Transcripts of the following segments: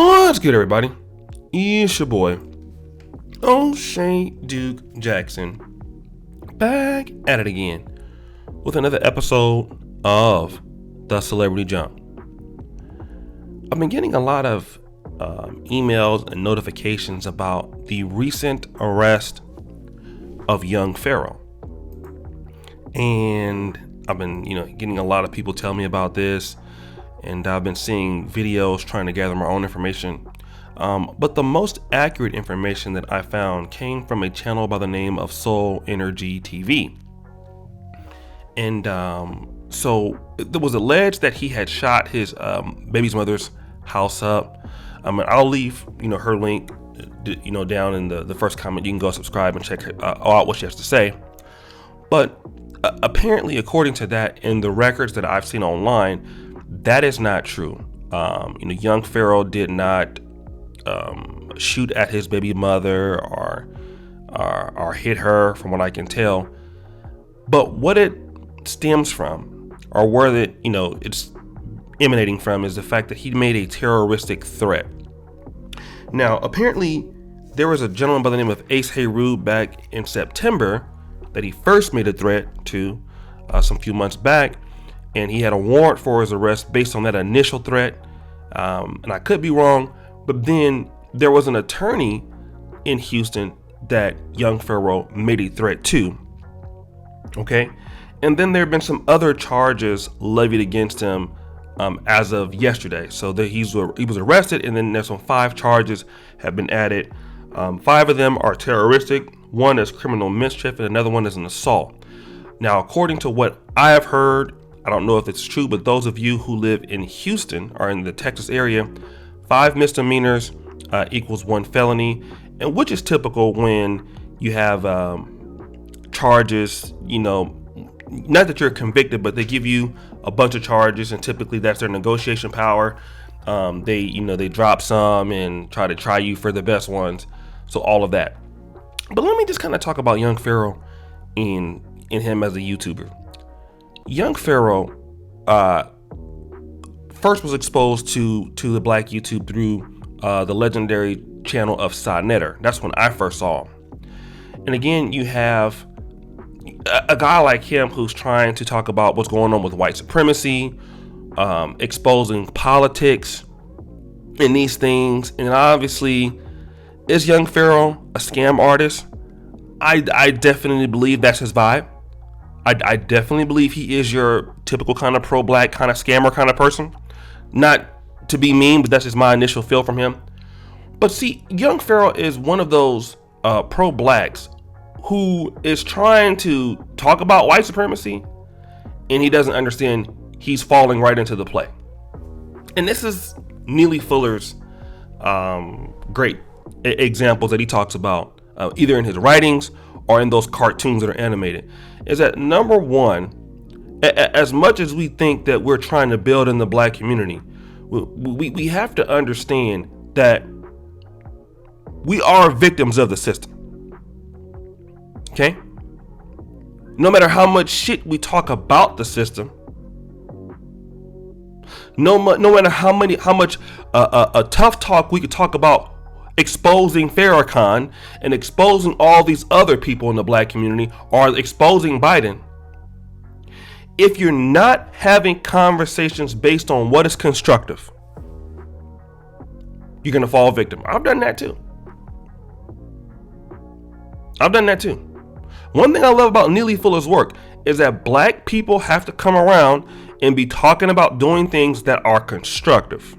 What's good, everybody? It's your boy, O'Shea Duke Jackson, back at it again with another episode of The Celebrity Jump. I've been getting a lot of emails and notifications about the recent arrest of young Pharoah. And I've been, getting a lot of people tell me about this. And I've been seeing videos trying to gather my own information. But the most accurate information that I found came from a channel by the name of Soul Energy TV. And so it was alleged that he had shot his baby's mother's house up. I'll leave, her link, down in the first comment. You can go subscribe and check out what she has to say. But apparently, according to that, in the records that I've seen online, that is not true. Young Pharoah did not shoot at his baby mother or hit her, from what I can tell. But what it stems from, or where it's emanating from, is the fact that he made a terroristic threat. Now, apparently, there was a gentleman by the name of ahhhh back in September that he first made a threat to some few months back. And he had a warrant for his arrest based on that initial threat. And I could be wrong, but then there was an attorney in Houston that young Pharoah made a threat to. Okay. And then there have been some other charges levied against him as of yesterday. So that he was arrested, and then there's some 5 charges have been added. 5 of them are terroristic. One is criminal mischief, and another one is an assault. Now, according to what I have heard, I don't know if it's true, but those of you who live in Houston or in the Texas area, 5 misdemeanors equals 1 felony, and which is typical when you have charges, not that you're convicted, but they give you a bunch of charges, and typically that's their negotiation power. They drop some and try to try you for the best ones. So all of that. But let me just kind of talk about young Pharoah in him as a YouTuber. Young Pharoah first was exposed to the black YouTube through the legendary channel of Sonnetter. That's when I first saw him. And again, you have a guy like him who's trying to talk about what's going on with white supremacy, exposing politics and these things. And obviously, is young Pharoah a scam artist? I definitely believe that's his vibe. I definitely believe he is your typical kind of pro-black, kind of scammer kind of person. Not to be mean, but that's just my initial feel from him. But see, young Pharoah is one of those pro-blacks who is trying to talk about white supremacy, and he doesn't understand he's falling right into the play. And this is Neely Fuller's great examples that he talks about, either in his writings or in those cartoons that are animated, is that number one, as much as we think that we're trying to build in the black community, we have to understand that we are victims of the system. Okay? No matter how much shit we talk about the system, no matter how much a tough talk we could talk about exposing Farrakhan and exposing all these other people in the black community, or exposing Biden, if you're not having conversations based on what is constructive, you're going to fall victim. I've done that too. One thing I love about Neely Fuller's work is that black people have to come around and be talking about doing things that are constructive.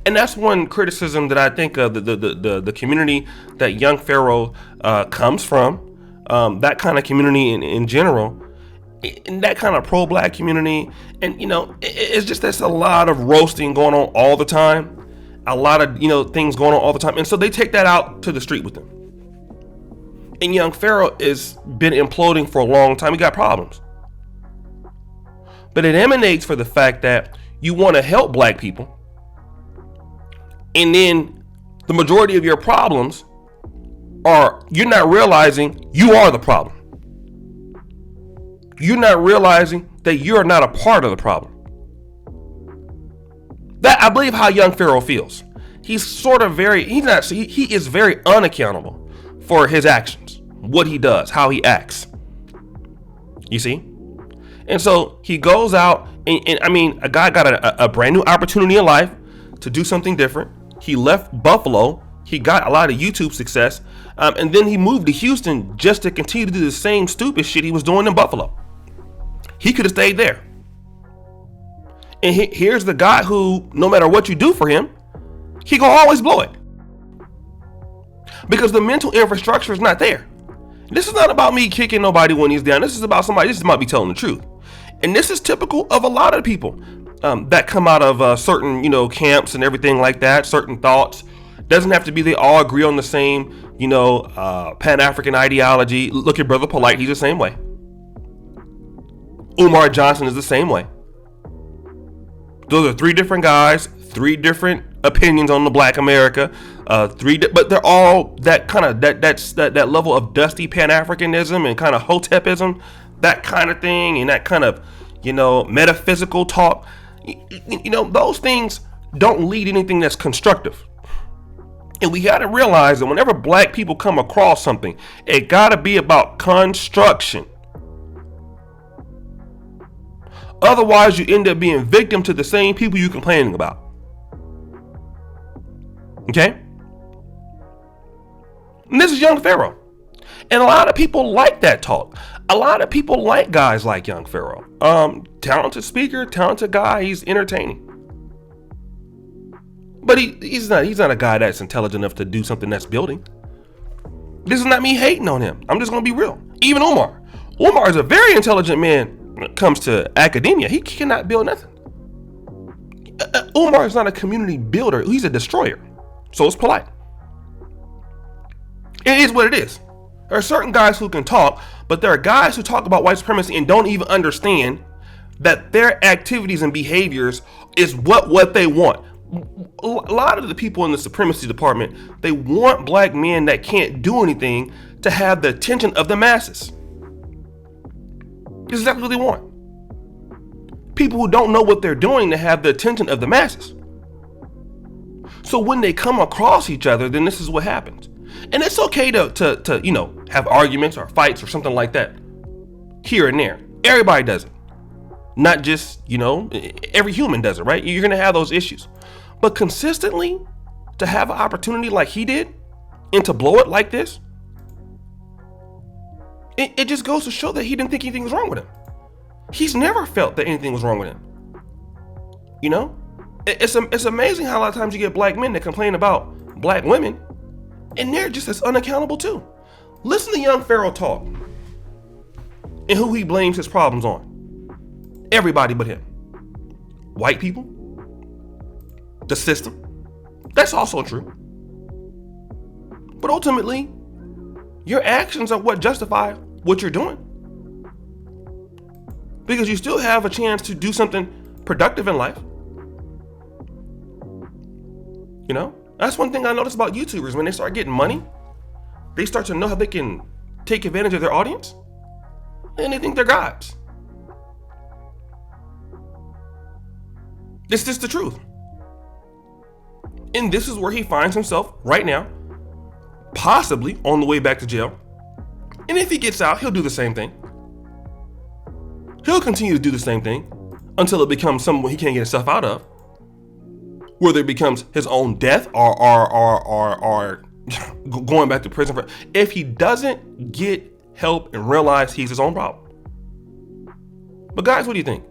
And that's one criticism that I think the community that young Pharoah comes from, that kind of community in general, in that kind of pro-black community. And, it's just, there's a lot of roasting going on all the time, a lot of, things going on all the time. And so they take that out to the street with them. And young Pharoah has been imploding for a long time. He got problems. But it emanates for the fact that you want to help black people, and then the majority of your problems are you're not realizing you are the problem. You're not realizing that you're not a part of the problem. That, I believe, how young Pharoah feels. He's sort of he is very unaccountable for his actions, what he does, how he acts. You see? And so he goes out and I mean, a guy got a brand new opportunity in life to do something different. He left Buffalo. He got a lot of YouTube success. And then he moved to Houston just to continue to do the same stupid shit he was doing in Buffalo. He could have stayed there. And here's the guy who, no matter what you do for him, he gonna always blow it. Because the mental infrastructure is not there. This is not about me kicking nobody when he's down. This is about somebody, this might be telling the truth. And this is typical of a lot of people that come out of certain, camps and everything like that, certain thoughts. Doesn't have to be they all agree on the same, Pan-African ideology. Look at Brother Polite, he's the same way. Umar Johnson is the same way. Those are three different guys, three different opinions on the Black America. But they're all that kind of that level of dusty Pan-Africanism and kind of Hotepism, that kind of thing, and that kind of metaphysical talk. Those things don't lead anything that's constructive. And we got to realize that whenever black people come across something, it got to be about construction. Otherwise, you end up being victim to the same people you're complaining about. Okay? And this is young Pharoah. And a lot of people like that talk. A lot of people like guys like young Pharoah. Talented speaker, talented guy, he's entertaining. But he's not a guy that's intelligent enough to do something that's building. This is not me hating on him. I'm just going to be real. Even Umar. Umar is a very intelligent man when it comes to academia. He cannot build nothing. Umar is not a community builder. He's a destroyer. So it's polite. It is what it is. There are certain guys who can talk, but there are guys who talk about white supremacy and don't even understand that their activities and behaviors is what they want. A lot of the people in the supremacy department, they want black men that can't do anything to have the attention of the masses. This is exactly what they want. People who don't know what they're doing to have the attention of the masses. So when they come across each other, then this is what happens. And it's okay to have arguments or fights or something like that here and there. Everybody does it. Not just, every human does it, right? You're going to have those issues. But consistently, to have an opportunity like he did and to blow it like this, it just goes to show that he didn't think anything was wrong with him. He's never felt that anything was wrong with him. It's amazing how a lot of times you get black men that complain about black women and they're just as unaccountable too. Listen to young Pharoah talk and who he blames his problems on. Everybody but him. White people. The system. That's also true. But ultimately, your actions are what justify what you're doing. Because you still have a chance to do something productive in life. That's one thing I notice about YouTubers. When they start getting money, they start to know how they can take advantage of their audience. And they think they're gods. It's just the truth. And this is where he finds himself right now, possibly on the way back to jail. And if he gets out, he'll do the same thing. He'll continue to do the same thing until it becomes something he can't get himself out of. Whether it becomes his own death or going back to prison. If he doesn't get help and realize he's his own problem. But guys, what do you think?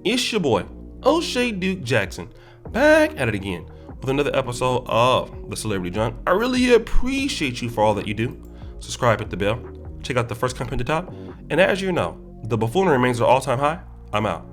It's your boy, O'Shea Duke Jackson, back at it again with another episode of The Celebrity Junk. I really appreciate you for all that you do. Subscribe, hit the bell, check out the first comment at the top. And as you know, the buffoonery remains at an all-time high. I'm out.